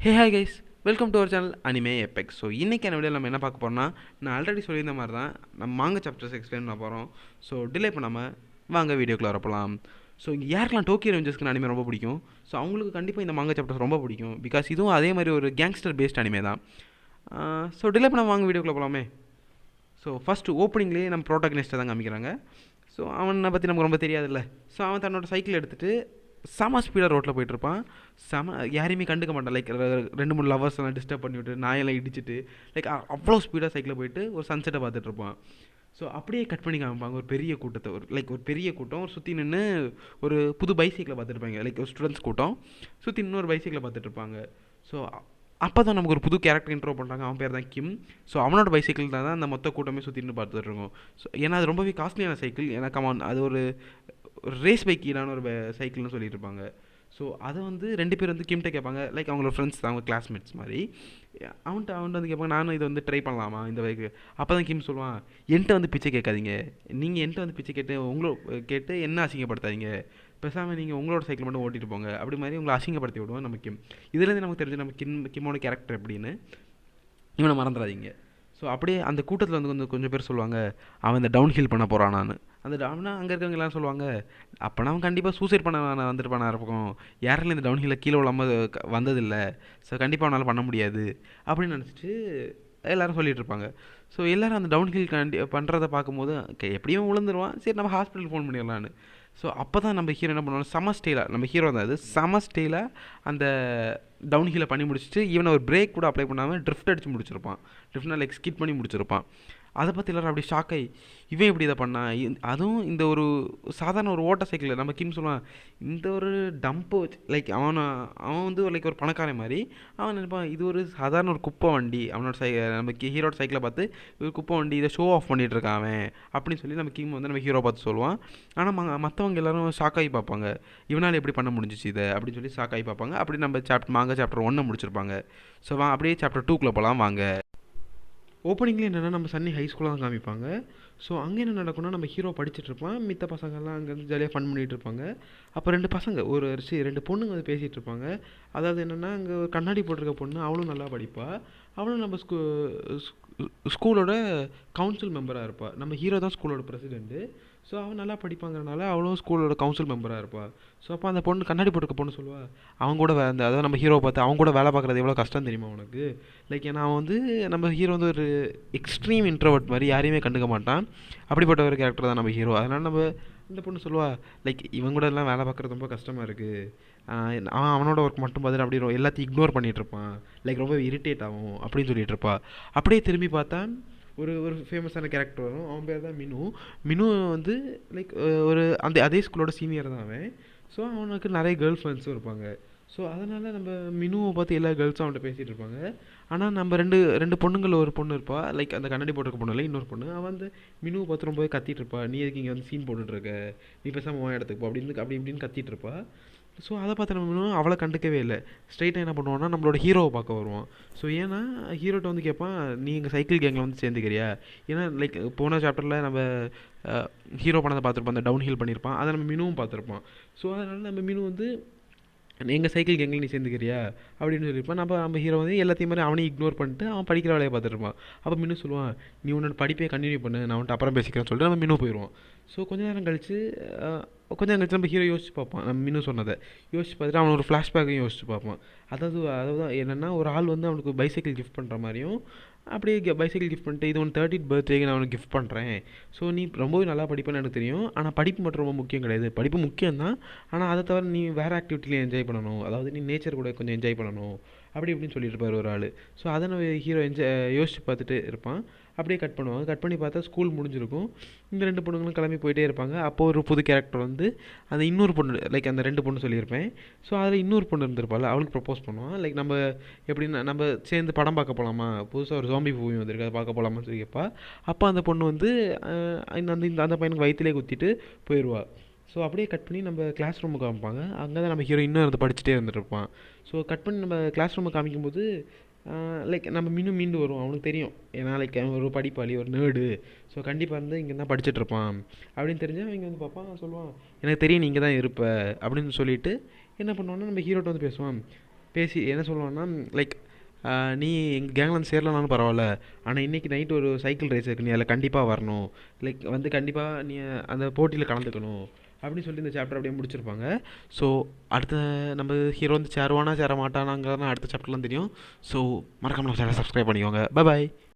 Hey hi guys, welcome to our channel anime effects. So இன்றைக்கான video நம்ம என்ன பார்க்க போகிறோம்னா, நான் ஆல்ரெடி சொல்லியிருந்த மாதிரி தான் நம்ம மாங்க சாப்டர்ஸ் எக்ஸ்பிளைன் பண்ண போகிறோம். ஸோ டிலே பண்ணாமல் வாங்க வீடியோக்குள்ள வரப்போலாம். ஸோ இங்கே யாருக்கெல்லாம் டோக்கியோ ரெவெஞ்சர்ஸ்க்கு அனிமே ரொம்ப பிடிக்கும், ஸோ அவங்களுக்கு கண்டிப்பாக இந்த மாங்க சாப்டர்ஸ் ரொம்ப பிடிக்கும். பிகாஸ் இதுவும் அதே மாதிரி ஒரு கேங்ஸ்டர் பேஸ்ட் அனிமே தான். ஸோ டிலே பண்ணாமல் வாங்க வீடியோக்குள்ள போகலாமே. ஸோ ஃபஸ்ட்டு ஓப்பனிங்லேயே நம்ம ப்ரோட்டாகனிஸ்ட்டை தான் காமிக்கிறாங்க. ஸோ அவனை பற்றி நமக்கு ரொம்ப தெரியாதுல்ல. ஸோ அவன் தன்னோட சைக்கிள் எடுத்துகிட்டு செம ஸ்பீடாக ரோட்டில் போயிட்டுருப்பான். யாரையுமே கண்டுக்க மாட்டான். லைக் 2-3 லவர்ஸ் எல்லாம் டிஸ்டர்ப் பண்ணிவிட்டு நாயெல்லாம் இடிச்சிட்டு லைக் அவ்வளோ ஸ்பீடாக சைக்கிளில் போயிட்டு ஒரு சன்செட்டை பார்த்துட்ருப்பான். ஸோ அப்படியே கட் பண்ணி காமிப்பாங்க ஒரு பெரிய கூட்டத்தை. ஒரு பெரிய கூட்டம் ஒரு சுற்றி நின்று ஒரு புது பைசைக்கிளை பார்த்துருப்பாங்க. லைக் ஒரு ஸ்டூடெண்ட்ஸ் கூட்டம் சுற்றி இன்னொரு பைசைக்கிளை பார்த்துட்ருப்பாங்க. ஸோ அப்போ தான் நமக்கு ஒரு புது கேரக்டர் இன்ட்ரோ பண்ணுறாங்க. அவன் பேர் தான் கிம். ஸோ அவனோட பைசைக்கிள் தான் அந்த மொத்த கூட்டமே சுற்றின்னு பார்த்துட்டு இருக்கோம். ஸோ ஏன்னா அது ரொம்பவே காஸ்ட்லியான சைக்கிள். ஏன்னா கமான் அது ஒரு ரேஸ் பைக் ஈடான ஒரு சைக்கிள்னு சொல்லிட்டு இருப்பாங்க. ஸோ அதை வந்து 2 பேர் வந்து கிம்கிட்ட கேட்பாங்க. லைக் அவங்களோட ஃப்ரெண்ட்ஸ் தான், அவங்க கிளாஸ்மேட்ஸ் மாதிரி. அவன்கிட்ட வந்து கேட்பாங்க, நானும் இதை வந்து ட்ரை பண்ணலாமா இந்த பைக்கு. அப்போ தான் கிம் சொல்லுவான், என்கிட்ட வந்து பிச்சை கேட்காதீங்க. நீங்கள் என்கிட்ட வந்து பிச்சை கேட்டு என்ன அசிங்கப்படுத்தாதீங்க. பேசாமல் நீங்கள் உங்களோட சைக்கிள் மட்டும் ஓட்டிகிட்டு போங்க. அப்படி மாதிரி உங்களை அசிங்கப்படுத்தி விடுவோம் நம்ம கிம். இதுலேருந்து நமக்கு தெரிஞ்சு நம்ம கிம்மோட கேரக்டர் எப்படின்னு இவனை மறந்துடாதீங்க. ஸோ அப்படியே அந்த கூட்டத்தில் வந்து கொஞ்சம் பேர் சொல்லுவாங்க, அவன் இந்த டவுன் ஹில் பண்ண போகிறானான்னு. அந்த டவுனா அங்கே இருக்கவங்க எல்லாம் சொல்லுவாங்க, அப்போனா அவன் கண்டிப்பாக சூசைட் பண்ண வந்துருப்பானா இருக்கும். யாராலையும் இந்த டவுன் ஹில்லில் கீழே விழாமல் வந்ததில்லை. ஸோ கண்டிப்பாக அவனால் பண்ண முடியாது அப்படின்னு நினச்சிட்டு எல்லோரும் சொல்லிகிட்டு இருப்பாங்க. ஸோ எல்லோரும் அந்த டவுன் ஹில் பண்ணுறதை பார்க்கும்போது எப்படியும் விழுந்துருவான், சரி நம்ம ஹாஸ்பிட்டல் ஃபோன் பண்ணிடலான்னு. ஸோ அப்போ தான் நம்ம ஹீரோ என்ன பண்ணுவாங்க, செம ஸ்டைலாக, நம்ம ஹீரோ தான் அது செம ஸ்டைலாக அந்த டவுன் ஹீலை பண்ணி முடிச்சுட்டு ஈவன் ஒரு பிரேக் கூட அப்ளை பண்ணாமல் ட்ரிஃப்ட் அடித்து முடிச்சிருப்பான். ட்ரிஃப்ட்னா லைக் ஸ்கிட் பண்ணி முடிச்சிருப்பான். அதை பற்றி எல்லோரும் அப்படி ஷாக்காகி, இவன் எப்படி இதை பண்ணான், அதுவும் இந்த ஒரு சாதாரண ஒரு ஓட்ட சைக்கிளில். நம்ம கிம் சொல்லுவான், இந்த ஒரு டம்பு லைக் அவன் வந்து லைக் ஒரு பணக்காரன் மாதிரி. அவன் நினைப்பான், இது ஒரு சாதாரண ஒரு குப்பை வண்டி. அவனோட நம்ம ஹீரோட சைக்கிளை பார்த்து ஒரு குப்பை வண்டி, இதை ஷோ ஆஃப் பண்ணிகிட்டு இருக்கான் அவன் அப்படின்னு சொல்லி நம்ம கிம் வந்து நம்ம ஹீரோ பார்த்து சொல்லுவான். ஆனால் மற்றவங்க எல்லோரும் ஷாக்காகி பார்ப்பாங்க, இவனால் எப்படி பண்ண முடிஞ்சிச்சு இதை அப்படின்னு சொல்லி ஷாக்காகி பார்ப்பாங்க. அப்படி நம்ம மாங்க சாப்டர் 1 முடிச்சிருப்பாங்க. ஸோ அப்படியே சாப்டர் 2க்குள்ளே போகலாம் வாங்க. ஓப்பனிங்லேயே என்னென்னா நம்ம சன்னி ஹை ஸ்கூலாக தான் காமிப்பாங்க. ஸோ அங்கே என்ன நடக்கும்னா, நம்ம ஹீரோ படிச்சுட்ருப்பான், மித்த பசங்கள்லாம் அங்கேருந்து ஜாலியாக ஃபன் பண்ணிகிட்டு இருப்பாங்க. அப்போ 2 பசங்க 2 பொண்ணுங்க வந்து பேசிகிட்டு இருப்பாங்க. அதாவது என்னென்னா, அங்கே ஒரு கண்ணாடி போட்டிருக்க பொண்ணு, அவளும் நல்லா படிப்பாள். அவளும் நம்ம ஸ்கூலோட கவுன்சில் மெம்பராக இருப்பாள். நம்ம ஹீரோ தான் ஸ்கூலோட பிரசிடெண்ட்டு. ஸோ அவன் நல்லா படிப்பாங்கிறனால அவளும் ஸ்கூலோட கவுன்சில் மெம்பராக இருப்பாள். ஸோ அப்போ அந்த பொண்ணு கண்ணாடி போட்டிருக்க பொண்ணு சொல்லுவாள், அவங்க கூட அதாவது நம்ம ஹீரோவை பார்த்து, அவங்க கூட வேலை பார்க்குறது எவ்வளோ கஷ்டம் தெரியுமா உனக்கு. லைக் ஏன்னா அவன் வந்து நம்ம ஹீரோ வந்து ஒரு எக்ஸ்ட்ரீம் இன்ட்ரோவர்ட் மாதிரி, யாரையுமே கண்டுக்க மாட்டான். அப்படிப்பட்ட ஒரு கேரக்டர் தான் நம்ம ஹீரோ. அதனால் நம்ம இந்த பொண்ணு சொல்லுவாள், லைக் இவங்க கூட எல்லாம் வேலை பார்க்குறது ரொம்ப கஷ்டமாக இருக்குது. அவனோட ஒர்க் மட்டும் பார்த்துட்டு அப்படி எல்லாத்தையும் இக்னோர் பண்ணிகிட்டு இருப்பான். லைக் ரொம்ப இரிட்டேட் ஆகும் அப்படின்னு சொல்லிட்டு இருப்பா. அப்படியே திரும்பி பார்த்தா ஒரு ஃபேமஸான கேரக்டர் வரும். அவன் பேர் தான் மினு வந்து லைக் ஒரு அதே ஸ்கூலோட சீனியர் தான் அவன். ஸோ அவனுக்கு நிறைய கேர்ள் ஃப்ரெண்ட்ஸும் இருப்பாங்க. ஸோ அதனால் நம்ம மினுவை பார்த்து எல்லா கேர்ள்ஸும் அவன்கிட்ட பேசிகிட்டு இருப்பாங்க. ஆனால் நம்ம ரெண்டு பொண்ணுங்களில் ஒரு பொண்ணு இருப்பாள், லைக் அந்த கண்ணாடி போட்டிருக்க பொண்ணு இல்லை, இன்னொரு பொண்ணு. அவன் வந்து மினுவை பார்த்து ரொம்பவே கத்திட்டு இருப்பா, நீ எதுக்கு இங்கே வந்து சீன் போட்டுட்ருக்க, நீ பேசாமல் உன் இடத்துக்கு போ அப்படின்னு அப்படி இப்படின்னு கத்திட்டு இருப்பா. ஸோ அதை பார்த்து நம்ம மினு அவளை கண்டுக்கவே இல்லை. ஸ்ட்ரைட்டாக என்ன பண்ணுவான்னா, நம்மளோட ஹீரோவை பார்க்க வருவான். ஸோ ஏன்னா ஹீரோட்ட வந்து கேட்பான், நீ எங்கள் சைக்கிள் கேங்கில் வந்து சேர்ந்துக்கிறியா. ஏன்னா லைக் போன சாப்டரில் நம்ம ஹீரோ பண்ணதை பார்த்துருப்போம், அந்த டவுன் ஹில் பண்ணியிருப்பான், அதை நம்ம மினுவும் பார்த்துருப்பான். ஸோ அதனால் நம்ம மினு வந்து எங்கள் சைக்கிள் கேங்கில் நீ சேர்ந்துக்கிறியா அப்படின்னு சொல்லியிருப்பான். நம்ம ஹீரோ வந்து எல்லாத்தையும் மாதிரி அவனையும் இக்னோர் பண்ணிட்டு அவன் படிக்கிற வேலையை பார்த்துருப்பான். அப்போ மினு சொல்லுவான், நீ உன்னோட படிப்பே கண்டினியூ பண்ணு, நான் வந்துட்டு அப்புறம் பேசிக்கிறேன்னு சொல்லிட்டு நம்ம மினு போயிடுவோம். ஸோ கொஞ்சம் நேரம் கழிச்சு நம்ம ஹீரோ யோசிச்சு பார்ப்பான். நம்ம மினு சொன்னதை யோசிச்சு பார்த்துட்டு அவன் ஒரு ஃப்ளாஷ்பேக்கையும் யோசிச்சு பார்ப்பான். அதாவது என்னென்னா, ஒரு ஆள் வந்து அவனுக்கு பைசைக்கிள் கிஃப்ட் பண்ணுற மாதிரியும், அப்படியே பைசைக்கிள் கிஃப்ட் பண்ணிட்டு, இது உன் 30th பர்த்டேக்கு நான் அவனுக்கு கிஃப்ட் பண்ணுறேன். ஸோ நீ ரொம்பவே நல்லா படிப்பேன்னு எனக்கு தெரியும், ஆனால் படிப்பு மட்டும் ரொம்ப முக்கியம் கிடையாது. படிப்பு முக்கியம் தான், ஆனால் அதை தவிர நீ வேறு ஆக்டிவிட்டிலையும் என்ஜாய் பண்ணணும். அதாவது நீ நேச்சர் கூட கொஞ்சம் என்ஜாய் பண்ணணும் அப்படி இப்படின்னு சொல்லிட்டு இருப்பார் ஒரு ஆள். ஸோ அதை நம்ம ஹீரோ யோசிச்சு பார்த்துட்டு இருப்பான். அப்படியே கட் பண்ணுவாங்க. கட் பண்ணி பார்த்தா ஸ்கூல் முடிஞ்சிருக்கும். இந்த 2 பொண்ணுங்களும் கிளம்பி போயிட்டே இருப்பாங்க. அப்போது ஒரு புது கேரக்டர் வந்து அந்த இன்னொரு பொண்ணு, லைக் அந்த 2 பொண்ணு சொல்லியிருப்பேன். ஸோ அதில் இன்னொரு பொண்ணு இருந்திருப்பாள், அவளுக்கு ப்ரப்போஸ் பண்ணுவான். லைக் நம்ம எப்படின்னா, நம்ம சேர்ந்து படம் பார்க்க போகலாமா, புதுசாக ஒரு ஜாம்பி மூவி வந்திருக்கு, அதை பார்க்க போகலாமான்னு சொல்லி கேட்பா. அப்போ அந்த பொண்ணு வந்து அந்த பையனுக்கு வயிற்றுலேயே குத்திட்டு போயிடுவா. ஸோ அப்படியே கட் பண்ணி நம்ம கிளாஸ் ரூமுக்கு காமிப்பாங்க. அங்கே தான் நம்ம ஹீரோ இன்னும் இருந்து படிச்சுட்டே இருந்துகிட்ருப்பான். ஸோ கட் பண்ணி நம்ம கிளாஸ் ரூமை காமிக்கும்போது லைக் நம்ம மீண்டு வருவோம். அவனுக்கு தெரியும், ஏன்னா லைக் அவன் ஒரு படிப்பாளி, ஒரு நேர்டு. ஸோ கண்டிப்பாக வந்து இங்கே தான் படிச்சுட்ருப்பான் அப்படின்னு தெரிஞ்சு அவங்க வந்து பார்ப்பான். சொல்லுவான், எனக்கு தெரியும் நீ இங்கே தான் இருப்ப அப்படின்னு சொல்லிட்டு என்ன பண்ணுவான்னா, நம்ம ஹீரோட்ட வந்து பேசுவான், பேசி என்ன சொல்லுவான்னா லைக் நீ எங்கள் கேங்கில் வந்து சேரலனாலும் பரவாயில்ல, ஆனால் இன்றைக்கி நைட் ஒரு சைக்கிள் ரேஸ் இருக்கு, நீ அதில் கண்டிப்பாக வரணும், லைக் வந்து கண்டிப்பாக நீ அந்த போட்டியில் கலந்துக்கணும் அப்படின்னு சொல்லி இந்த சாப்டர் அப்படியே முடிச்சிருப்பாங்க. ஸோ அடுத்த நம்ம ஹீரோ வந்து சேருவானா சேர மாட்டானாங்கிறதான் அடுத்த சாப்டர்லாம் தெரியும். ஸோ மறக்காம நம்ம சேனலை சப்ஸ்கிரைப் பண்ணிக்கோங்க. பாய்.